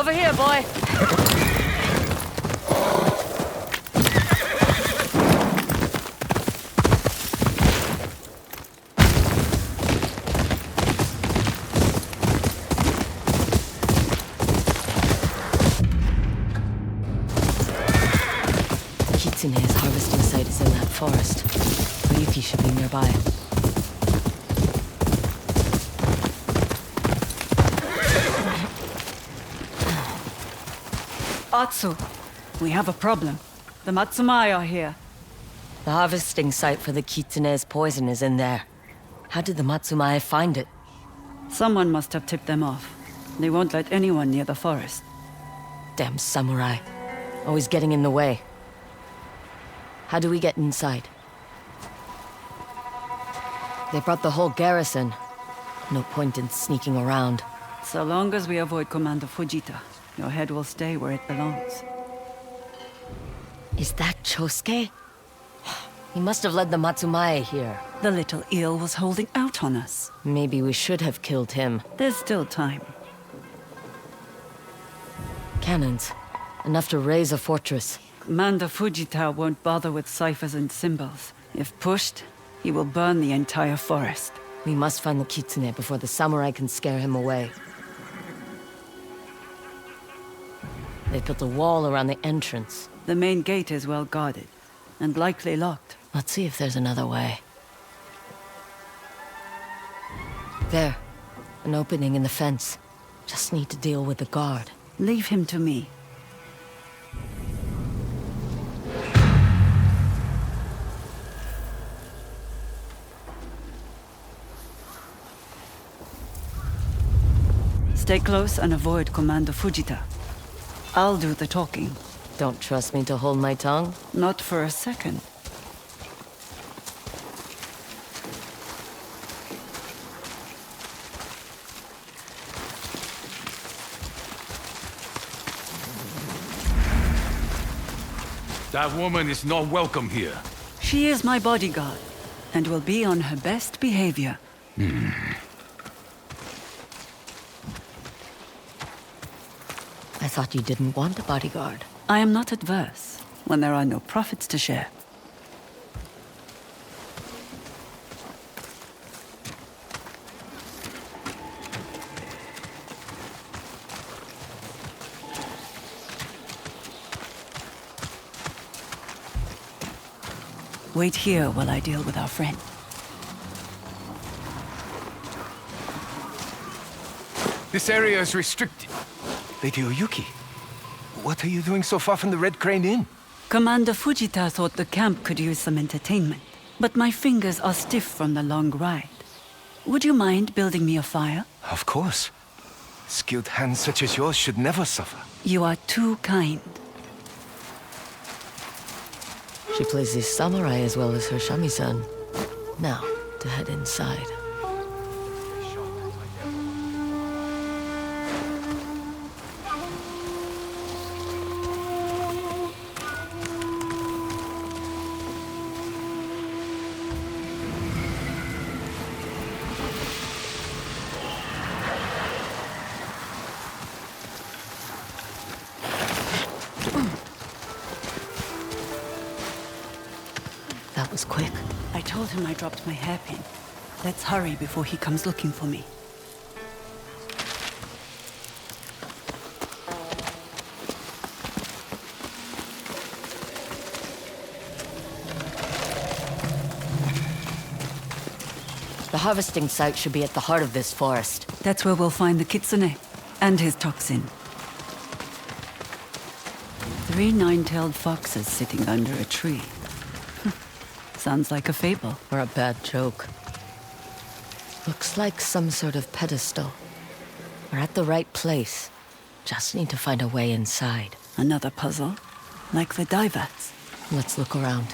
Over here, boy. Kitsune's harvesting site is in that forest. Ryuki should be nearby. Atsu, we have a problem. The Matsumai are here. The harvesting site for the Kitsune's poison is in there. How did the Matsumai find it? Someone must have tipped them off. They won't let anyone near the forest. Damn samurai. Always getting in the way. How do we get inside? They brought the whole garrison. No point in sneaking around. So long as we avoid Commander Fujita, your head will stay where it belongs. Is that Chosuke? He must have led the Matsumai here. The little eel was holding out on us. Maybe we should have killed him. There's still time. Cannons. Enough to raise a fortress. Commander Fujita won't bother with ciphers and symbols. If pushed, he will burn the entire forest. We must find the Kitsune before the samurai can scare him away. They built a wall around the entrance. The main gate is well guarded, and likely locked. Let's see if there's another way. There. An opening in the fence. Just need to deal with the guard. Leave him to me. Stay close and avoid Commander Fujita. I'll do the talking. Don't trust me to hold my tongue? Not for a second. That woman is not welcome here. She is my bodyguard, and will be on her best behavior. I thought you didn't want a bodyguard. I am not adverse when there are no profits to share. Wait here while I deal with our friend. This area is restricted. Lady Oyuki, what are you doing so far from the Red Crane Inn? Commander Fujita thought the camp could use some entertainment, but my fingers are stiff from the long ride. Would you mind building me a fire? Of course. Skilled hands such as yours should never suffer. You are too kind. She plays the samurai as well as her shamisen. Now, to head inside. That was quick. I told him I dropped my hairpin. Let's hurry before he comes looking for me. The harvesting site should be at the heart of this forest. That's where we'll find the Kitsune and his toxin. 3 nine-tailed foxes sitting under a tree. Sounds like a fable. Or a bad joke. Looks like some sort of pedestal. We're at the right place. Just need to find a way inside. Another puzzle, like the Daivats. Let's look around.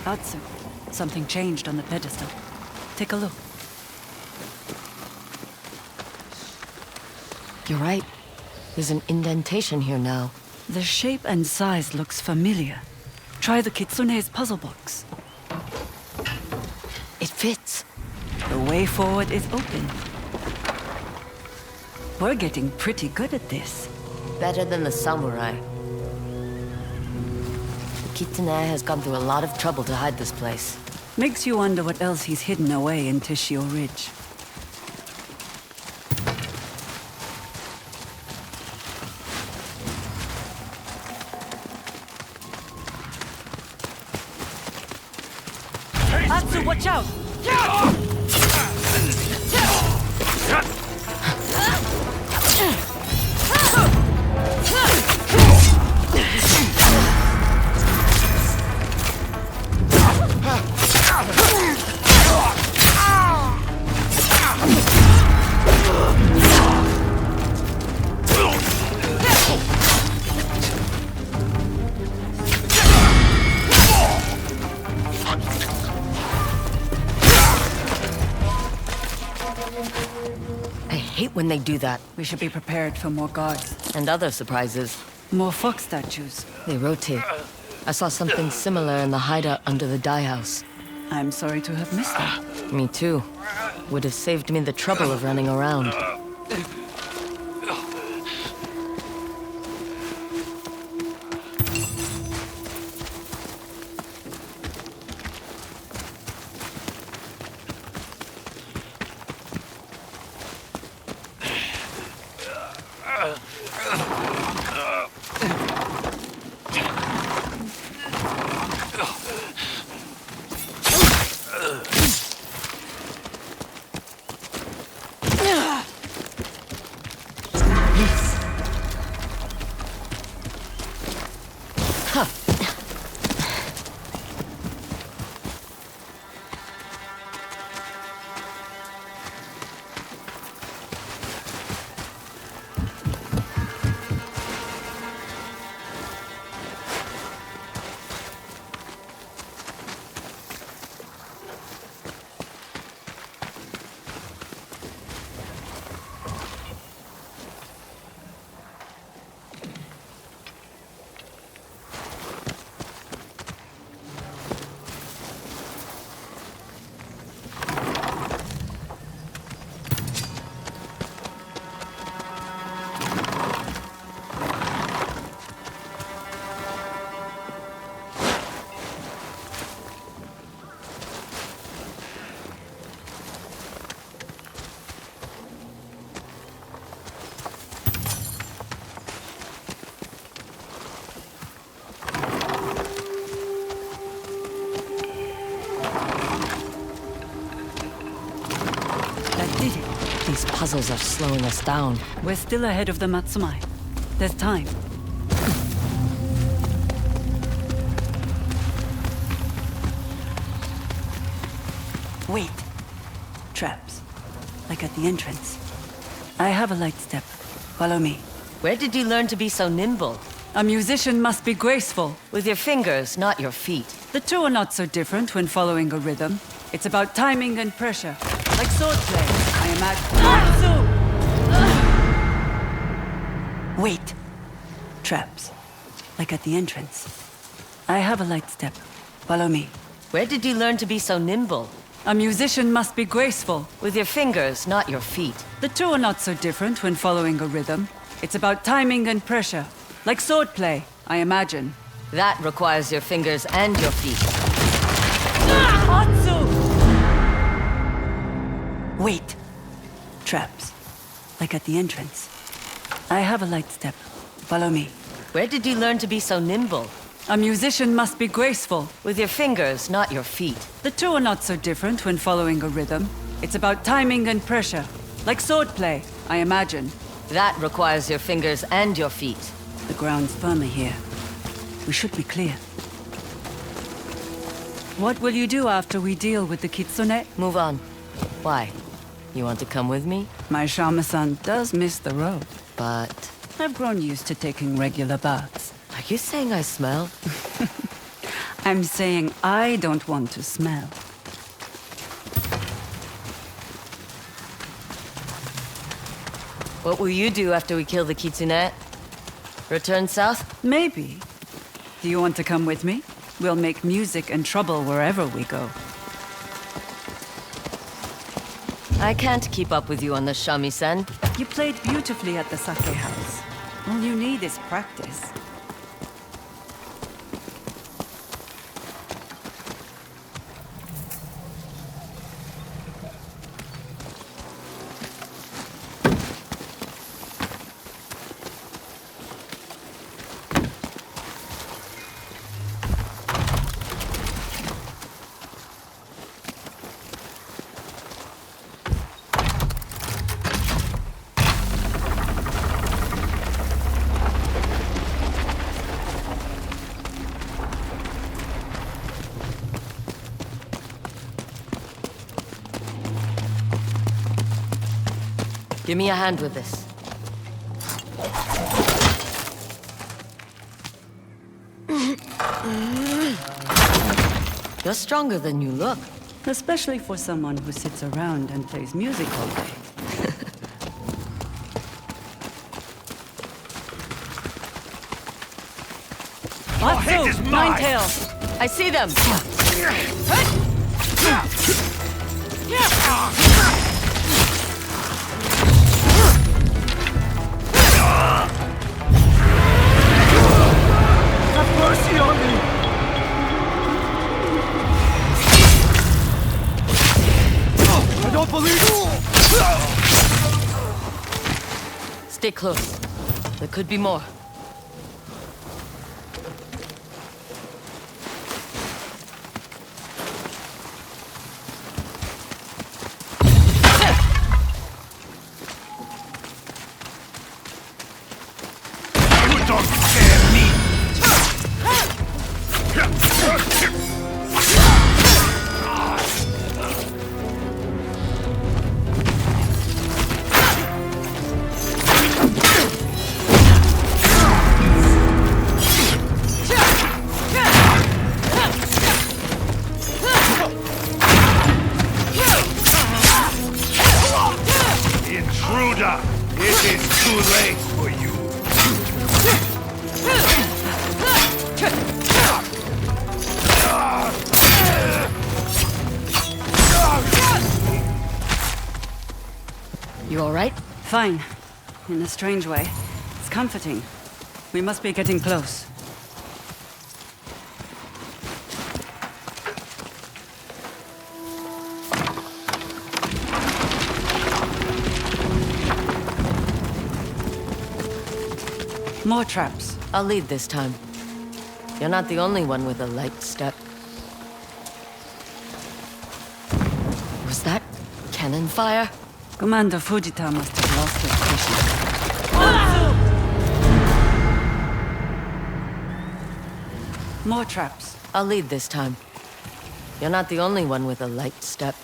Atsu, something changed on the pedestal. Take a look. You're right. There's an indentation here now. The shape and size looks familiar. Try the Kitsune's puzzle box. It fits. The way forward is open. We're getting pretty good at this. Better than the samurai. The Kitsune has gone through a lot of trouble to hide this place. Makes you wonder what else he's hidden away in Tishio Ridge. Atsu, watch out! I hate when they do that. We should be prepared for more guards. And other surprises. More fox statues. They rotate. I saw something similar in the hideout under the dye house. I'm sorry to have missed that. Me too. Would have saved me the trouble of running around. These puzzles are slowing us down. We're still ahead of the Matsumai. There's time. Wait. Traps. Like at the entrance. I have a light step. Follow me. Where did you learn to be so nimble? A musician must be graceful. With your fingers, not your feet. The two are not so different when following a rhythm. It's about timing and pressure. Like swordplay, I imagine. Atsu! Wait. Traps. Like at the entrance. I have a light step. Follow me. Where did you learn to be so nimble? A musician must be graceful. With your fingers, not your feet. The two are not so different when following a rhythm. It's about timing and pressure. Like swordplay, I imagine. That requires your fingers and your feet. Atsu! Wait. Traps. Like at the entrance. I have a light step. Follow me. Where did you learn to be so nimble? A musician must be graceful. With your fingers, not your feet. The two are not so different when following a rhythm. It's about timing and pressure. Like swordplay, I imagine. That requires your fingers and your feet. The ground's firmer here. We should be clear. What will you do after we deal with the Kitsune? Move on. Why? You want to come with me? My Shama-san does miss the road. But... I've grown used to taking regular baths. Are you saying I smell? I'm saying I don't want to smell. What will you do after we kill the Kitsune? Return south? Maybe. Do you want to come with me? We'll make music and trouble wherever we go. I can't keep up with you on the shamisen. You played beautifully at the sake house. All you need is practice. Give me a hand with this. You're stronger than you look. Especially for someone who sits around and plays music all day. hit is mine. Nine tails! I see them! Have mercy on me! I don't believe Stay close. There could be more. You don't scare me! Intruder! It is too late for you! You alright? Fine. In a strange way. It's comforting. We must be getting close. More traps. I'll lead this time. You're not the only one with a light step. Was that cannon fire? Commander Fujita must have lost his patience. More traps. I'll lead this time. You're not the only one with a light step.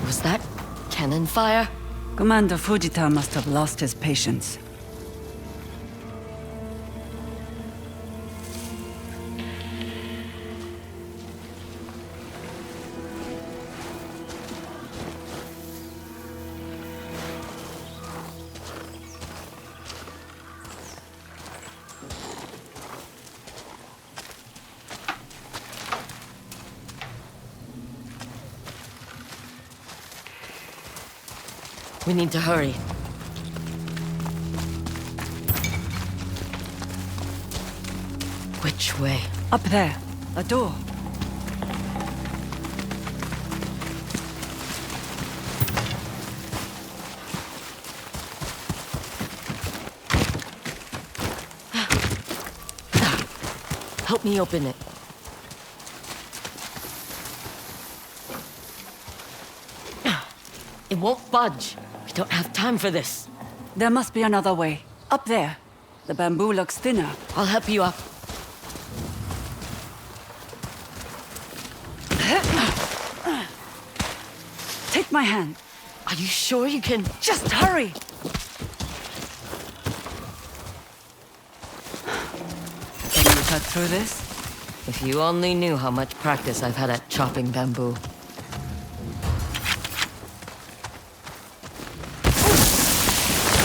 Was that cannon fire? Commander Fujita must have lost his patience. We need to hurry. Which way? Up there. A door. Help me open it. It won't budge. We don't have time for this. There must be another way. Up there. The bamboo looks thinner. I'll help you up. Take my hand. Are you sure you can? Just hurry! cut through this? If you only knew how much practice I've had at chopping bamboo.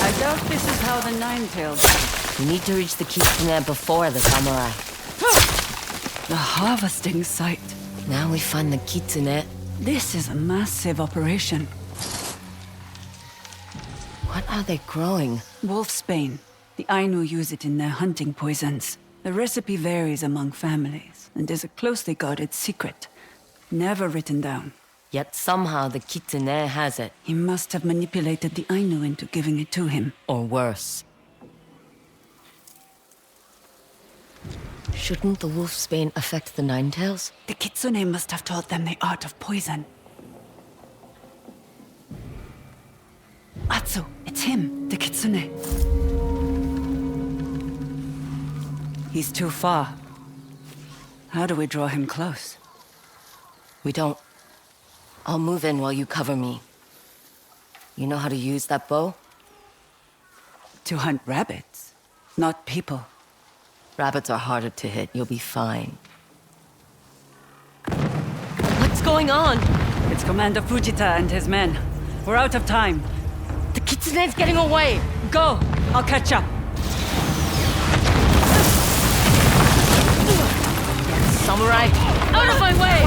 I doubt this is how the Nine-Tails... We need to reach the Kitsune before the samurai. The harvesting site. Now we find the Kitsune. This is a massive operation. What are they growing? Wolfsbane. The Ainu use it in their hunting poisons. The recipe varies among families, and is a closely guarded secret. Never written down. Yet somehow the Kitsune has it. He must have manipulated the Ainu into giving it to him. Or worse. Shouldn't the wolfsbane affect the Nine-Tails? The Kitsune must have taught them the art of poison. Atsu, it's him, the Kitsune. He's too far. How do we draw him close? We don't. I'll move in while you cover me. You know how to use that bow? To hunt rabbits, not people. Rabbits are harder to hit. You'll be fine. What's going on? It's Commander Fujita and his men. We're out of time. The Kitsune's getting away! Go! I'll catch up. Samurai! Out of my way!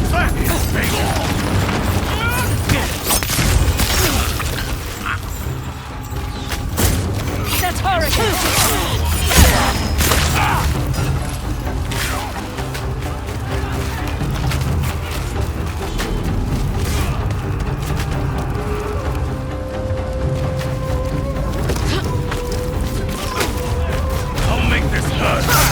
That's horrid! I'll make this hurt!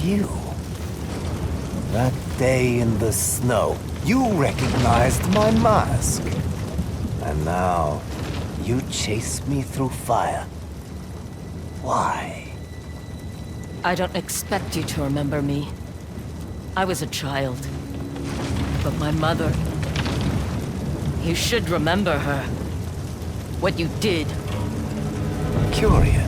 You. That day in the snow, you recognized my mask. And now, you chase me through fire. Why? I don't expect you to remember me. I was a child. But my mother... You should remember her. What you did. Curious.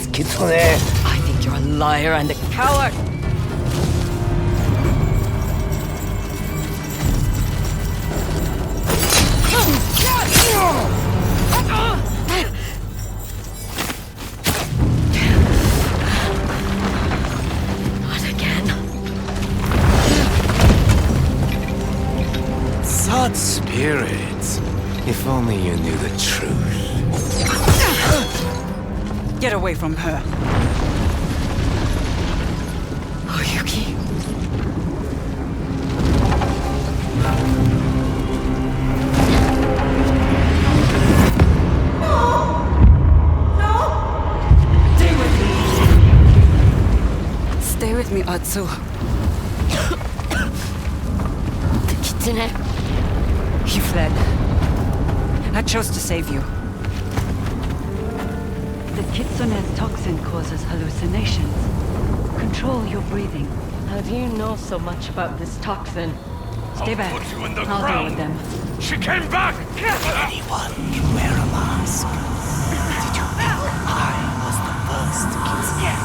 Please, Kitsune. I think you're a liar and a coward! Not again. Such spirits. If only you knew the truth. Get away from her. Oyuki. Stay with me, Atsu. The Kitsune. He fled. I chose to save you. The Kitsune's toxin causes hallucinations. Control your breathing. How do you know so much about this toxin? Stay back. Put you in the I'll deal ground. with them. She came back! Anyone can wear a mask. Did you know I was the first Kitsune?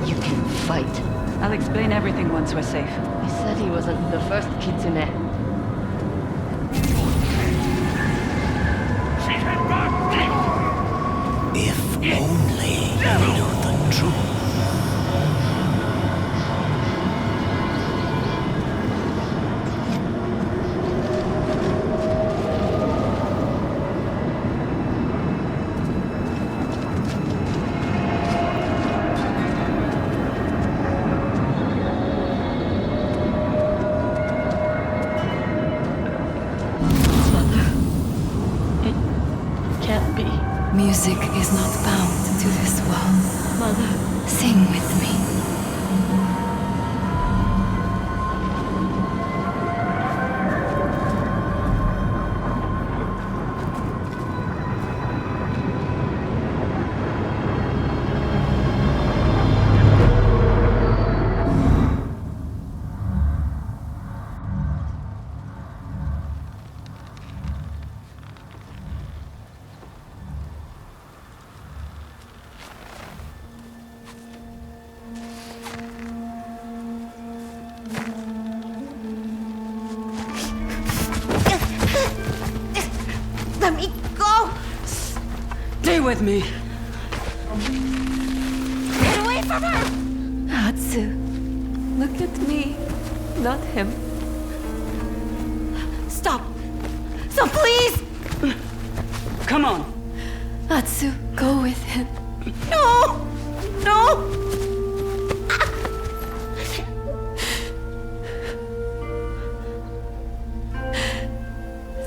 You can fight. I'll explain everything once we're safe. He said he wasn't the first Kitsune. She came back! If only you knew the truth. Can't be. Music is not bound to this world. Mother. Sing with me. Let me go! Stay with me. Get away from her! Atsu, look at me, not him. Stop! Stop, please! Come on. Atsu, go with him. No! No!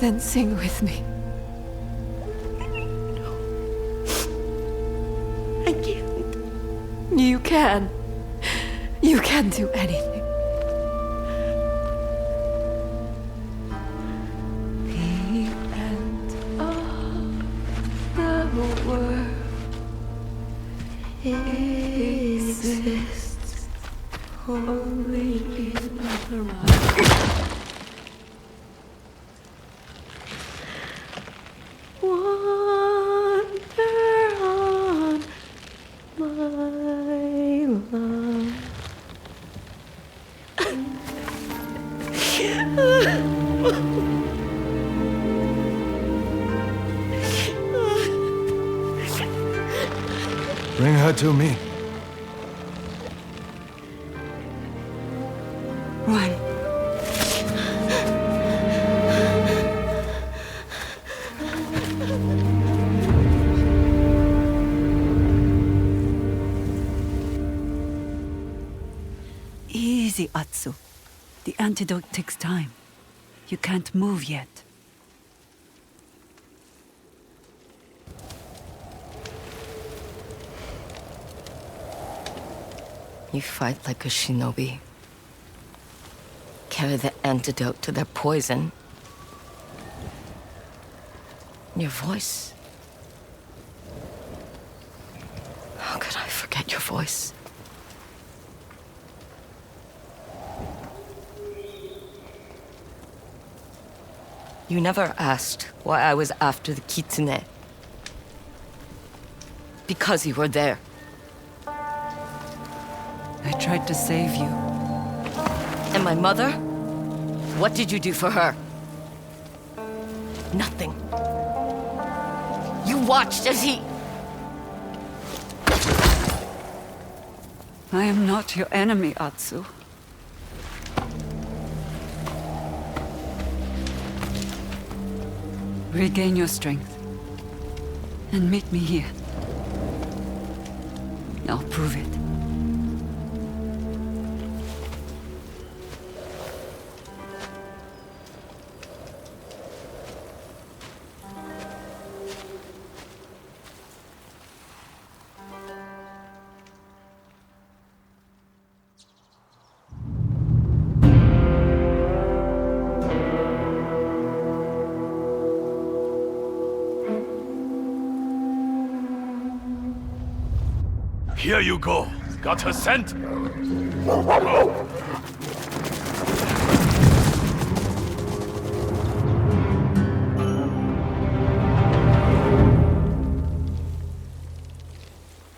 Then sing with me. I can't. You can. You can do anything. The end of the world exists only in the mind. Wander on, my love. Bring her to me. Run. Easy, Atsu. The antidote takes time. You can't move yet. You fight like a shinobi. Carry the antidote to their poison. Your voice. How could I forget your voice? You never asked why I was after the Kitsune. Because you were there. I tried to save you. And my mother? What did you do for her? Nothing. You watched as he... I am not your enemy, Atsu. Regain your strength. And meet me here. I'll prove it. Here you go. Got her scent?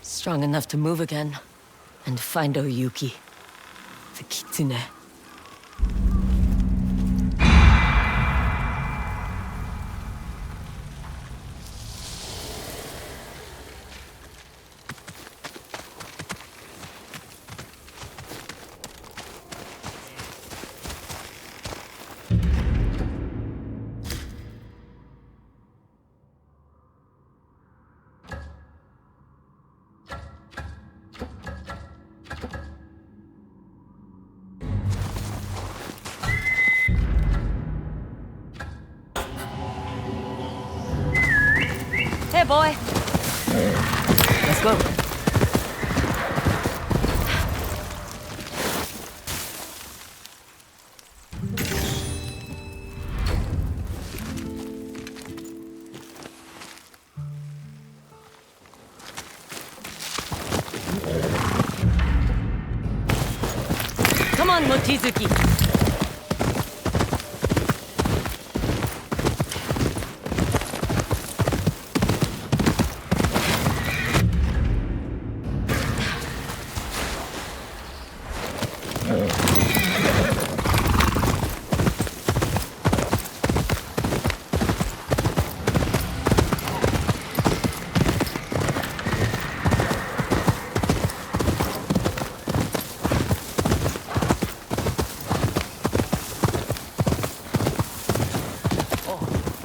Strong enough to move again. And find Oyuki. The Kitsune. Hey, boy. Let's go. Come on, Mochizuki.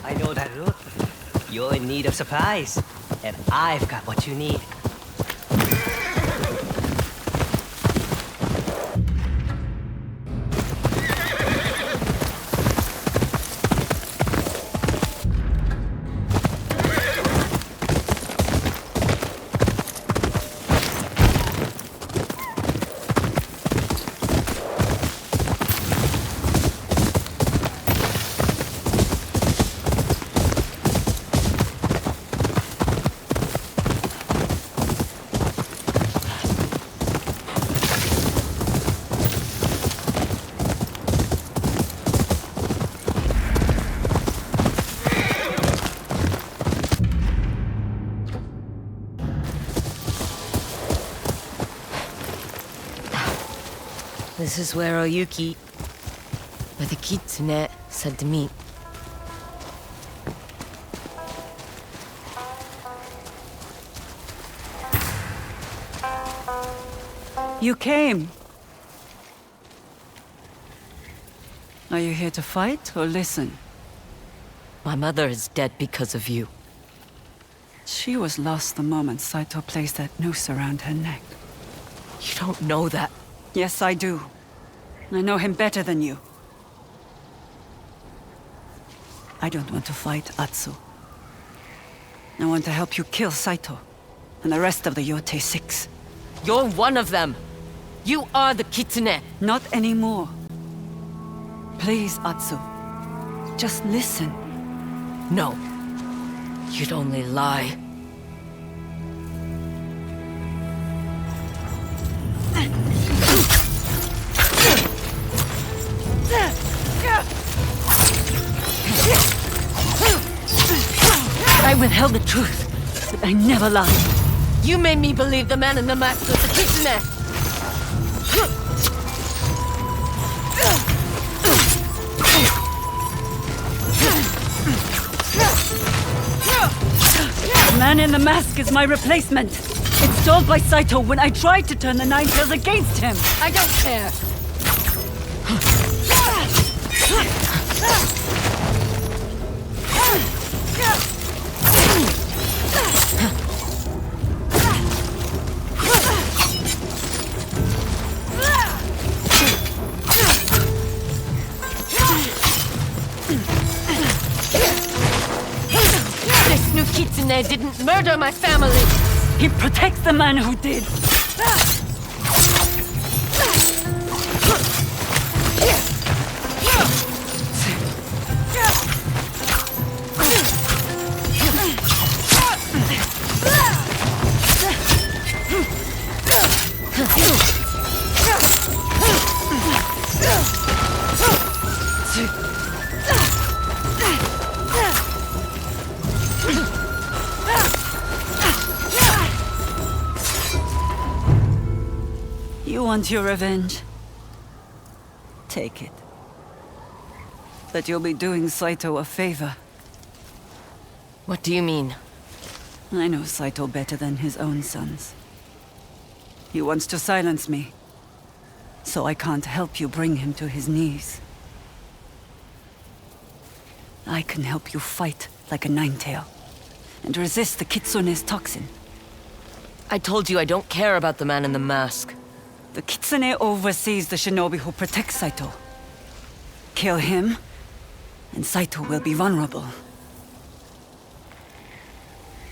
I know that route. You're in need of supplies, and I've got what you need. This is where Oyuki, where the Kitsune, said to meet. You came. Are you here to fight or listen? My mother is dead because of you. She was lost the moment Saito placed that noose around her neck. You don't know that. Yes, I do. I know him better than you. I don't want to fight Atsu. I want to help you kill Saito and the rest of the Yōtei 6. You're one of them. You are the Kitsune. Not anymore. Please, Atsu. Just listen. No. You'd only lie. withheld the truth, but I never lied. You made me believe the man in the mask was the Kitsune! The man in the mask is my replacement. Installed by Saito when I tried to turn the Nine Tails against him. I don't care! This new Kitsune didn't murder my family! He protects the man who did. You want your revenge? Take it. But you'll be doing Saito a favor. What do you mean? I know Saito better than his own sons. He wants to silence me, so I can't help you bring him to his knees. I can help you fight like a Nine-Tail, and resist the Kitsune's toxin. I told you I don't care about the man in the mask. The Kitsune oversees the shinobi who protects Saito. Kill him, and Saito will be vulnerable.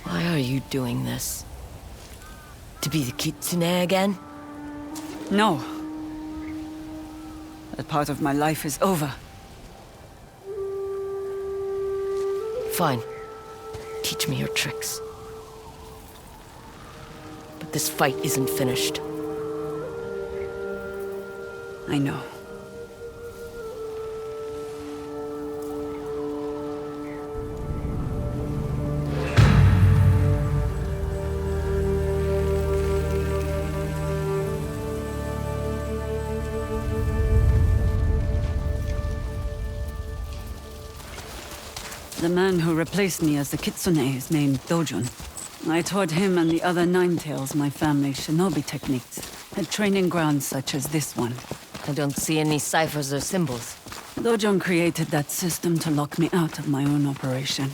Why are you doing this? To be the Kitsune again? No. That part of my life is over. Fine. Teach me your tricks. But this fight isn't finished. I know. The man who replaced me as the Kitsune is named Dojun. I taught him and the other Nine-Tails my family's shinobi techniques at training grounds such as this one. I don't see any ciphers or symbols. Dojun created that system to lock me out of my own operation.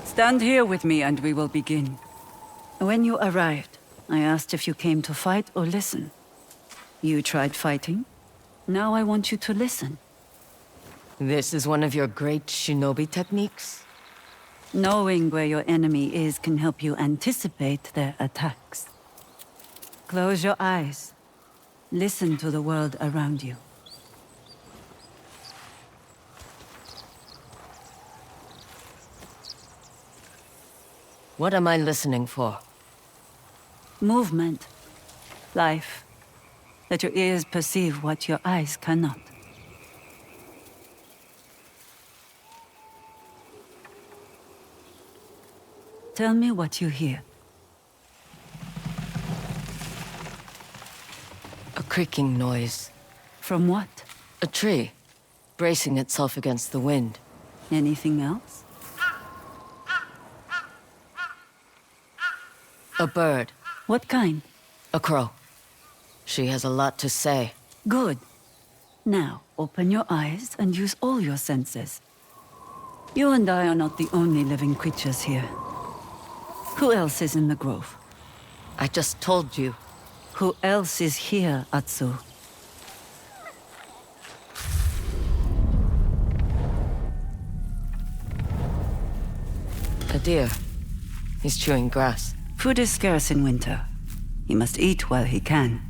Stand here with me and we will begin. When you arrived, I asked if you came to fight or listen. You tried fighting. Now I want you to listen. This is one of your great shinobi techniques? Knowing where your enemy is can help you anticipate their attacks. Close your eyes. Listen to the world around you. What am I listening for? Movement. Life. Let your ears perceive what your eyes cannot. Tell me what you hear. A creaking noise. From what? A tree, bracing itself against the wind. Anything else? A bird. What kind? A crow. She has a lot to say. Good. Now, open your eyes and use all your senses. You and I are not the only living creatures here. Who else is in the grove? I just told you. Who else is here, Atsu? A deer. He's chewing grass. Food is scarce in winter. He must eat while he can.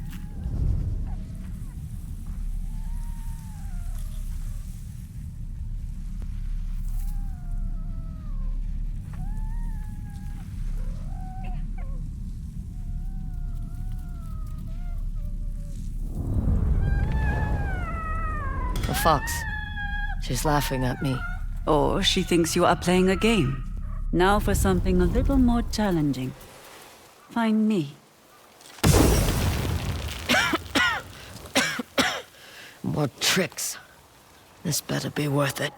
fox. She's laughing at me. Or she thinks you are playing a game. Now for something a little more challenging. Find me. More tricks. This better be worth it.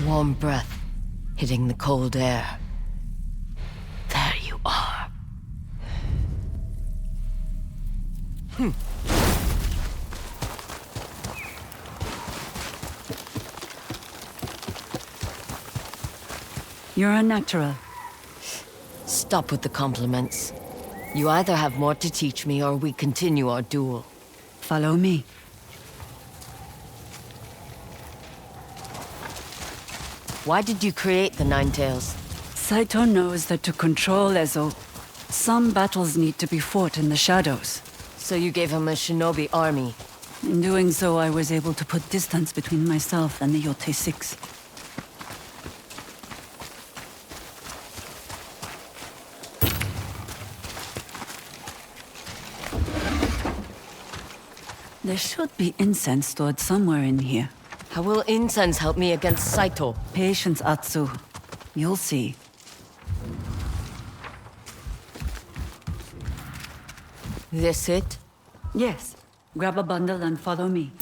Warm breath hitting the cold air. There you are. You're a natural. Stop with the compliments. You either have more to teach me or we continue our duel. Follow me. Why did you create the Nine Tails? Saito knows that to control Ezo, some battles need to be fought in the shadows. So you gave him a shinobi army. In doing so, I was able to put distance between myself and the Yōtei 6. There should be incense stored somewhere in here. How will incense help me against Saito? Patience, Atsu. You'll see. This it? Yes. Grab a bundle and follow me.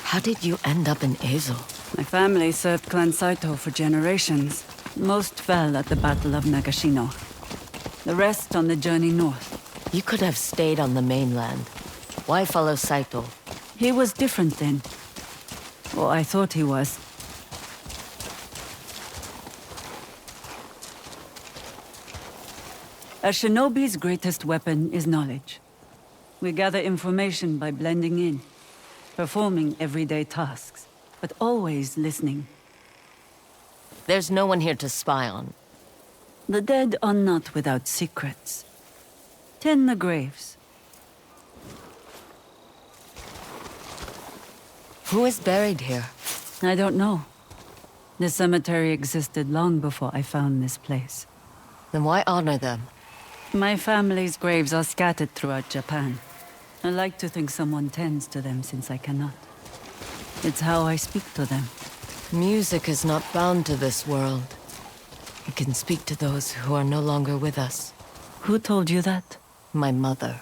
How did you end up in Ezo? My family served Clan Saito for generations. Most fell at the Battle of Nagashino. The rest on the journey north. You could have stayed on the mainland. Why follow Saito? He was different then. Or I thought he was. A shinobi's greatest weapon is knowledge. We gather information by blending in, performing everyday tasks, but always listening. There's no one here to spy on. The dead are not without secrets. Tend the graves. Who is buried here? I don't know. The cemetery existed long before I found this place. Then why honor them? My family's graves are scattered throughout Japan. I like to think someone tends to them since I cannot. It's how I speak to them. Music is not bound to this world. It can speak to those who are no longer with us. Who told you that? My mother.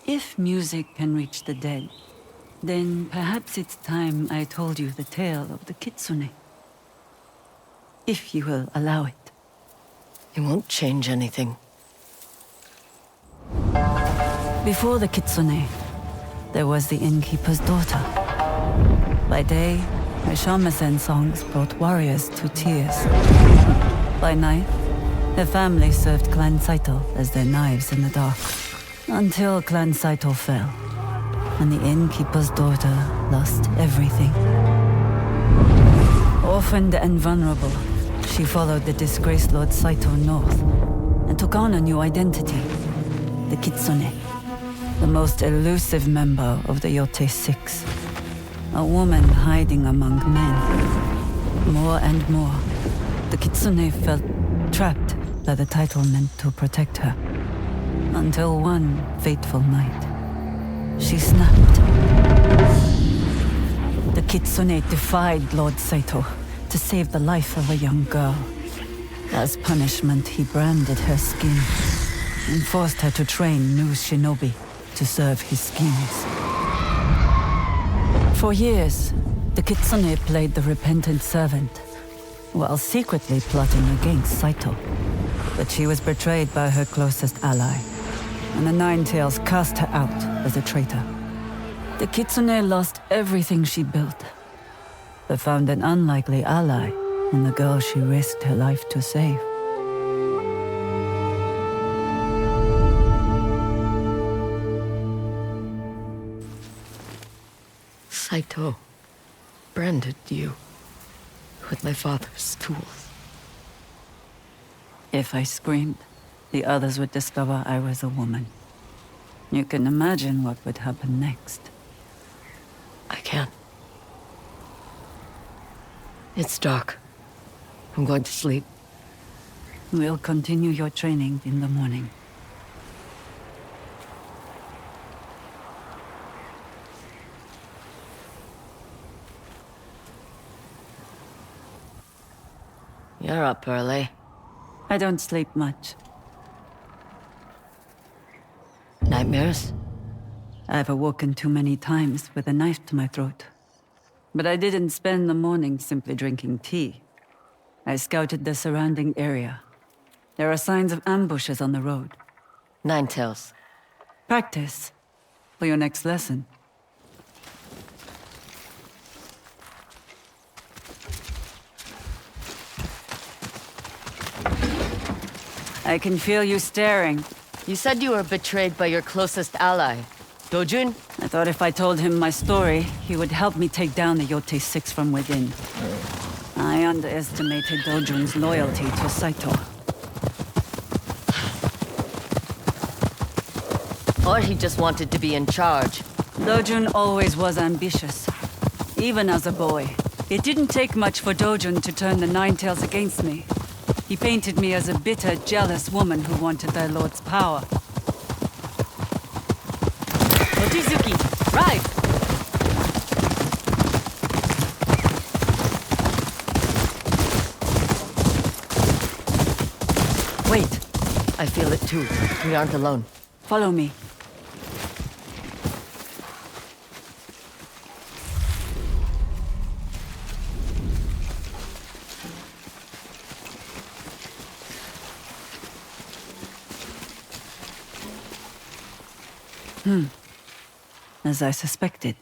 If music can reach the dead, then perhaps it's time I told you the tale of the Kitsune. If you will allow it. It won't change anything. Before the Kitsune, there was the innkeeper's daughter. By day, her shamisen songs brought warriors to tears. By night, her family served Clan Saito as their knives in the dark. Until Clan Saito fell, and the innkeeper's daughter lost everything. Orphaned and vulnerable, she followed the disgraced Lord Saito north, and took on a new identity, the Kitsune, the most elusive member of the Yōtei 6. A woman hiding among men. More and more, the Kitsune felt trapped by the title meant to protect her. Until one fateful night, she snapped. The Kitsune defied Lord Saito to save the life of a young girl. As punishment, he branded her skin and forced her to train new shinobi to serve his schemes. For years, the Kitsune played the repentant servant, while secretly plotting against Saito. But she was betrayed by her closest ally, and the Nine Tails cast her out as a traitor. The Kitsune lost everything she built, but found an unlikely ally in the girl she risked her life to save. Saito. branded you with my father's tools. If I screamed, the others would discover I was a woman. You can imagine what would happen next. I can't. It's dark. I'm going to sleep. We'll continue your training in the morning. You're up early. I don't sleep much. Nightmares? I've awoken too many times with a knife to my throat. But I didn't spend the morning simply drinking tea. I scouted the surrounding area. There are signs of ambushes on the road. Ninetales. Practice for your next lesson. I can feel you staring. You said you were betrayed by your closest ally, Dojun? I thought if I told him my story, he would help me take down the Yōtei 6 from within. I underestimated Dojun's loyalty to Saito. Or he just wanted to be in charge. Dojun always was ambitious, even as a boy. It didn't take much for Dojun to turn the Ninetales against me. He painted me as a bitter, jealous woman who wanted their lord's power. Mochizuki, rise! Wait. I feel it too. We aren't alone. Follow me. As I suspected.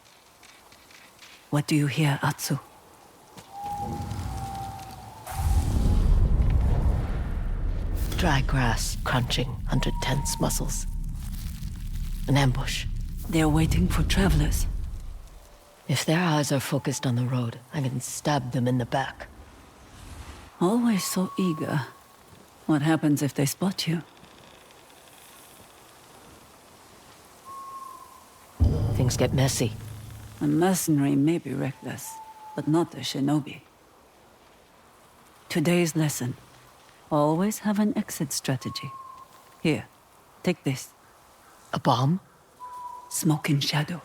What do you hear, Atsu? Dry grass crunching under tense muscles. An ambush. They're waiting for travelers. If their eyes are focused on the road, I can stab them in the back. Always so eager. What happens if they spot you? Things get messy. A mercenary may be reckless, but not a shinobi. Today's lesson. Always have an exit strategy. Here, take this. A bomb? Smoke in shadow.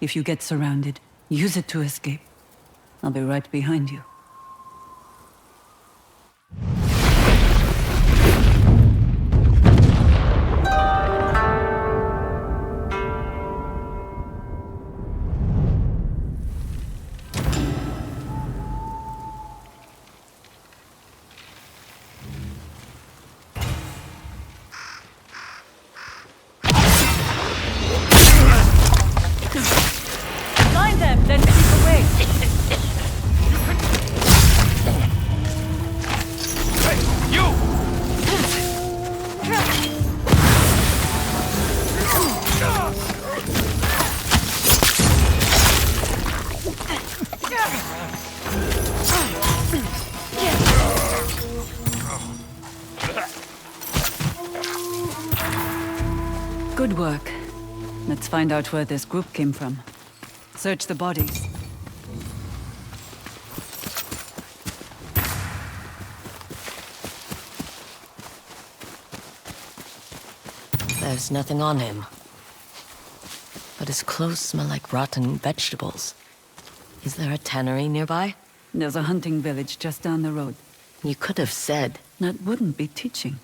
If you get surrounded, use it to escape. I'll be right behind you. Find them, then keep away. Hey, you! Good work. Let's find out where this group came from. Search the bodies. There's nothing on him. But his clothes smell like rotten vegetables. Is there a tannery nearby? There's a hunting village just down the road. You could have said. That wouldn't be teaching.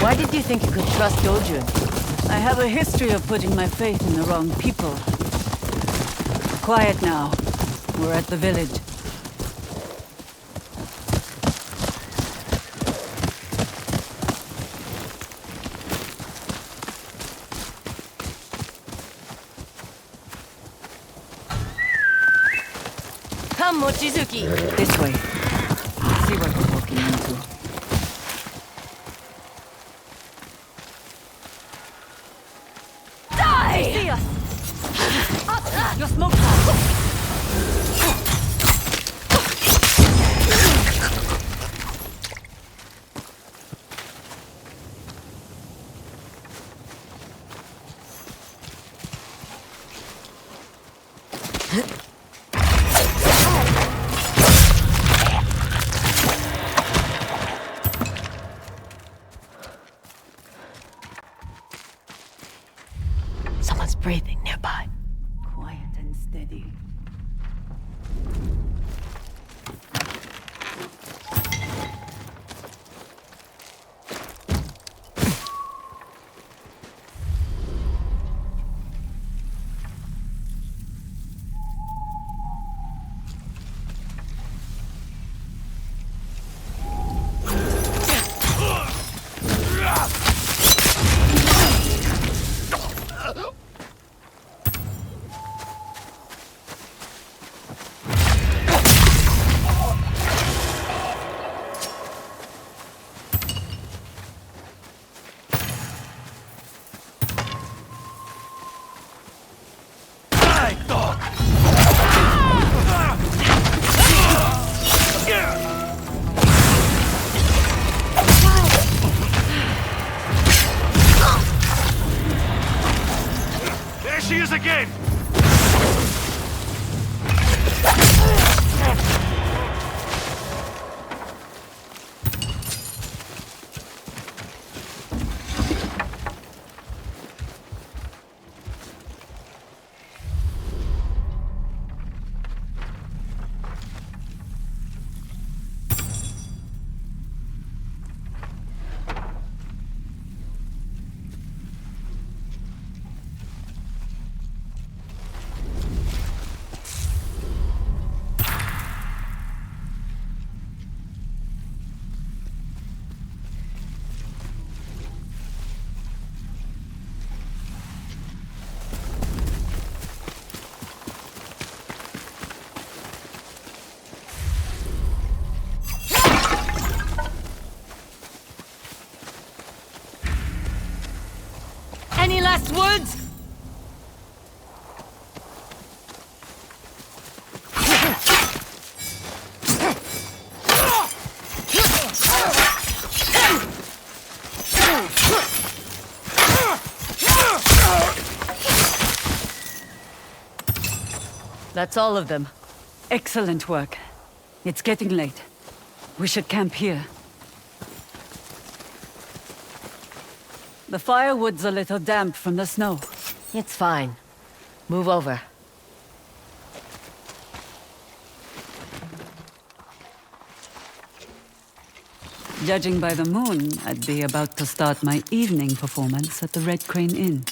Why did you think you could trust Dojun? I have a history of putting my faith in the wrong people. Quiet now. We're at the village. Come, Mochizuki. This way. See what we're walking into. Die! See us. Up! Your smoke bomb. Someone's breathing nearby. Quiet and steady. There she is again! Any last words? That's all of them. Excellent work. It's getting late. We should camp here. The firewood's a little damp from the snow. It's fine. Move over. Judging by the moon, I'd be about to start my evening performance at the Red Crane Inn.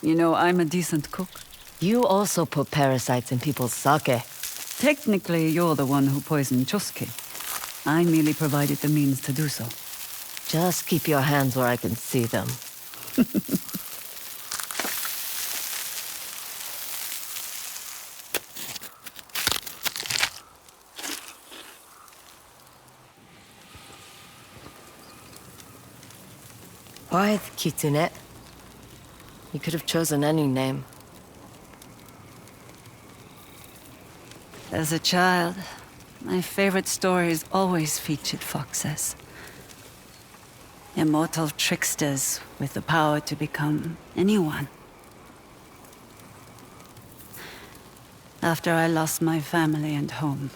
You know, I'm a decent cook. You also put parasites in people's sake. Technically, you're the one who poisoned Chosuke. I merely provided the means to do so. Just keep your hands where I can see them. Why the Kitsune? You could have chosen any name. As a child, my favorite stories always featured foxes. Immortal tricksters with the power to become anyone. After I lost my family and home,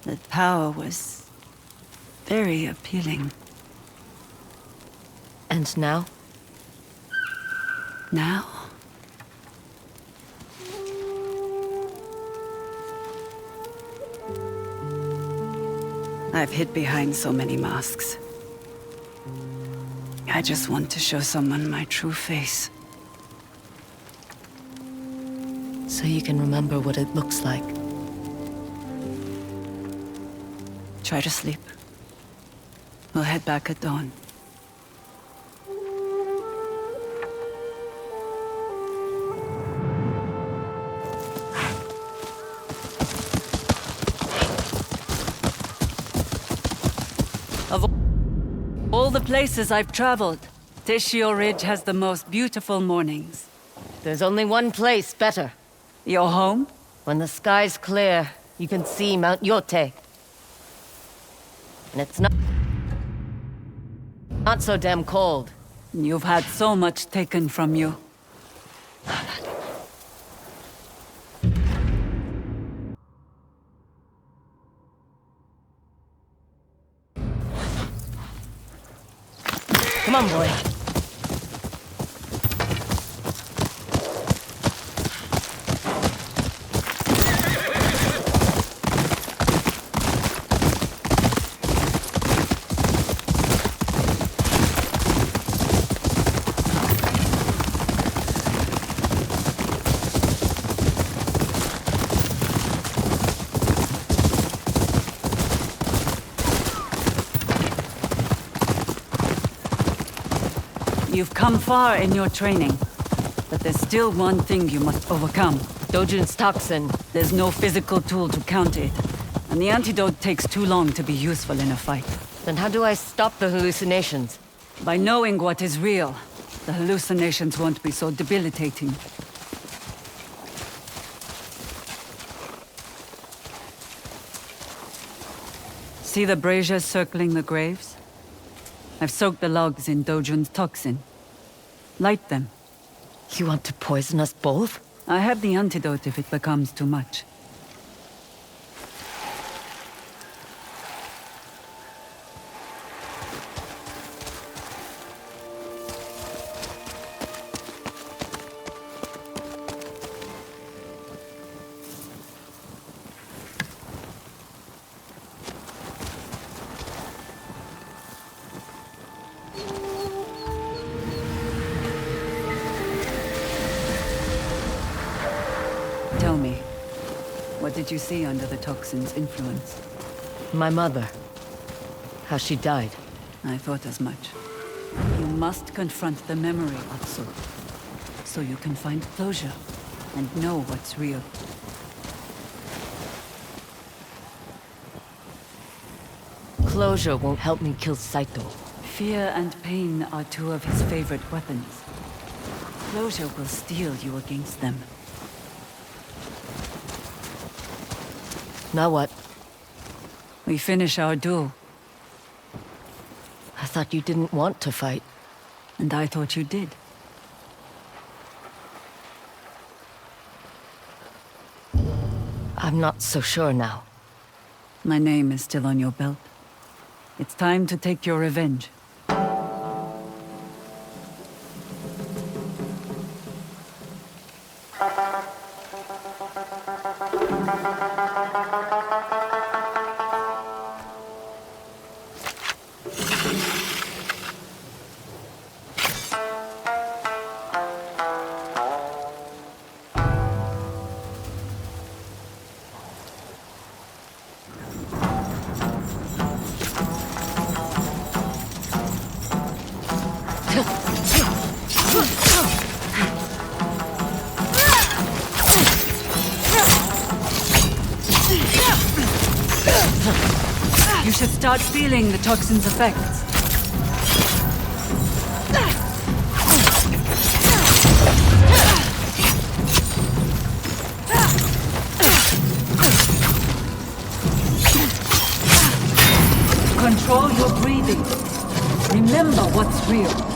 that power was very appealing. And now? Now? I've hid behind so many masks. I just want to show someone my true face. So you can remember what it looks like. Try to sleep. We'll head back at dawn. Of all the places I've traveled, Teshio Ridge has the most beautiful mornings. There's only one place better. Your home? When the sky's clear, you can see Mount Yōtei. And it's not so damn cold. You've had so much taken from you. Come on, boy. You've come far in your training, but there's still one thing you must overcome. Dojun's toxin. There's no physical tool to counter it, and the antidote takes too long to be useful in a fight. Then how do I stop the hallucinations? By knowing what is real, the hallucinations won't be so debilitating. See the braziers circling the graves? I've soaked the logs in Dojun's toxin. Light them. You want to poison us both? I have the antidote if it becomes too much. Tell me, what did you see under the toxin's influence? My mother. How she died. I thought as much. You must confront the memory, Atsu, so you can find closure and know what's real. Closure won't help me kill Saito. Fear and pain are two of his favorite weapons. Closure will steel you against them. Now what? We finish our duel, I thought you didn't want to fight. and I thought you did. I'm not so sure now. My name is still on your belt. It's time to take your revenge. You should start feeling the toxin's effects. Control your breathing. Remember what's real.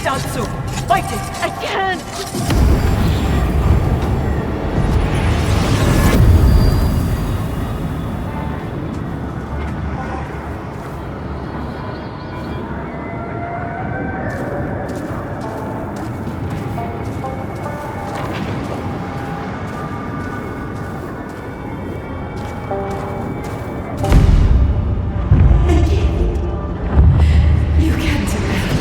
Natsu! Fight it! I can't! You can't do that.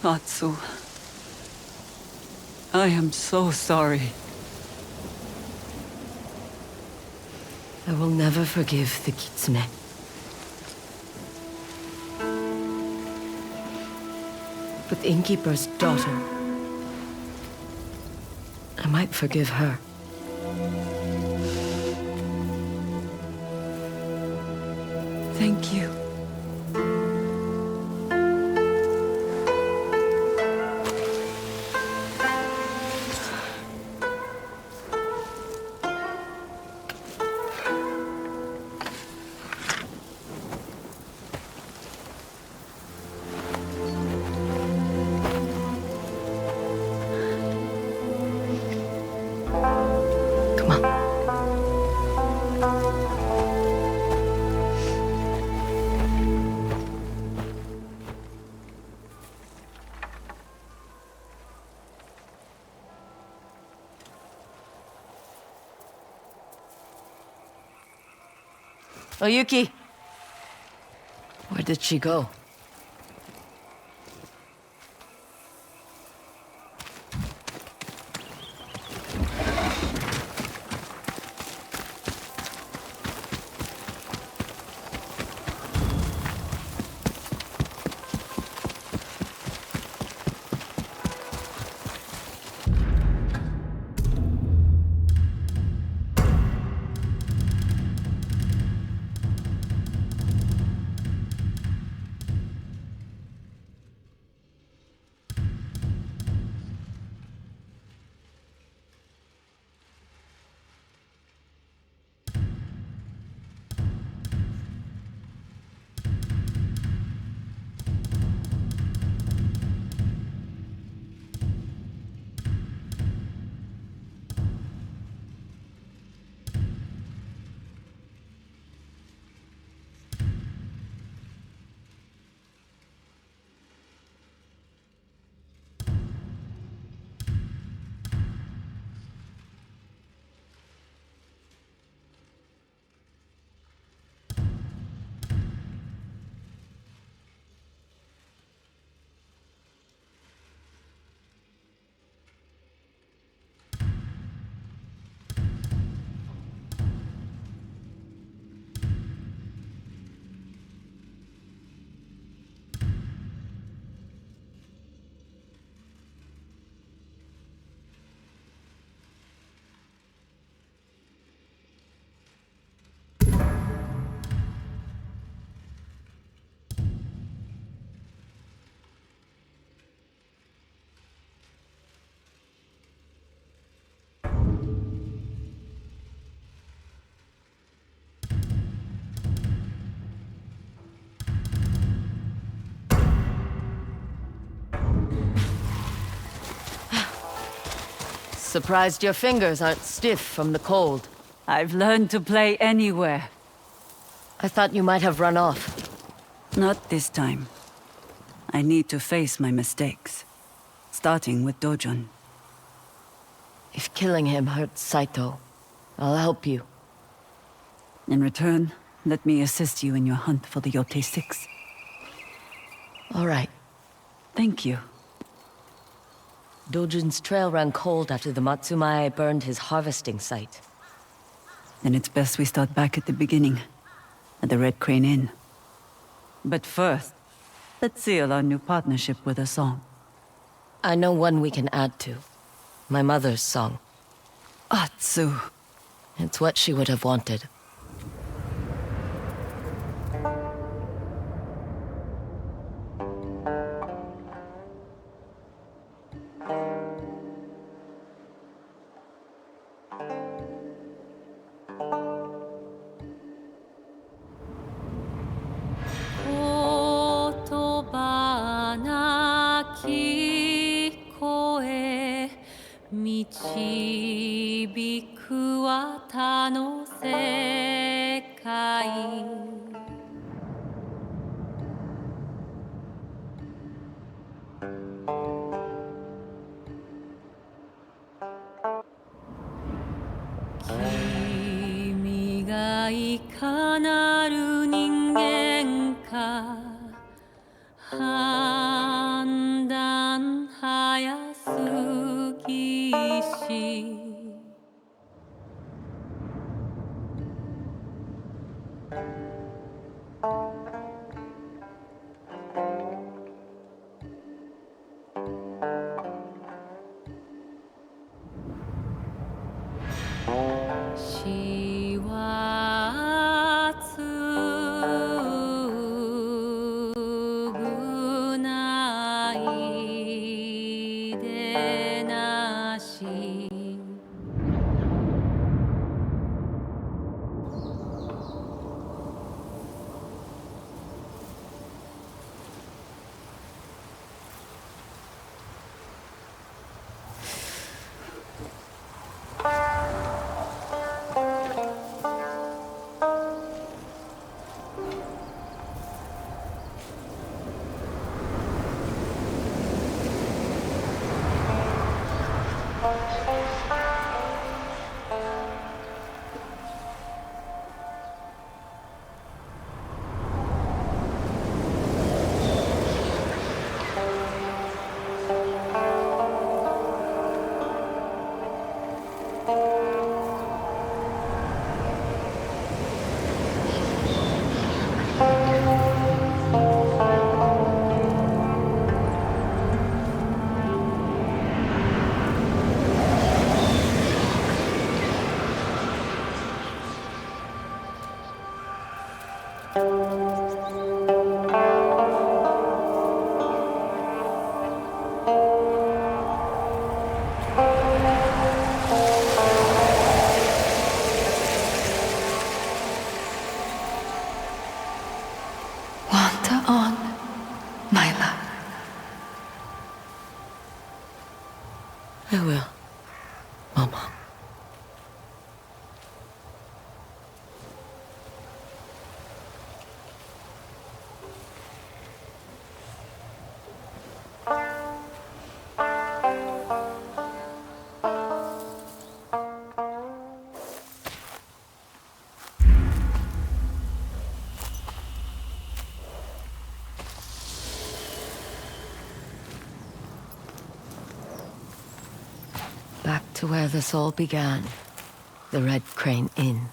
Natsu. I am so sorry. I will never forgive the Kitsune. But the innkeeper's daughter, I might forgive her. Thank you. Come on. Oyuki! Where did she go? Surprised your fingers aren't stiff from the cold. I've learned to play anywhere. I thought you might have run off. Not this time. I need to face my mistakes. Starting with Dojun. If killing him hurts Saito, I'll help you. In return, let me assist you in your hunt for the Yōtei 6. All right. Thank you. Dojun's trail ran cold after the Matsumae burned his harvesting site. Then it's best we start back at the beginning, at the Red Crane Inn. But first, let's seal our new partnership with a song. I know one we can add to. My mother's song. Atsu. It's what she would have wanted. I will, Mama. Back to where this all began. The Red Crane Inn.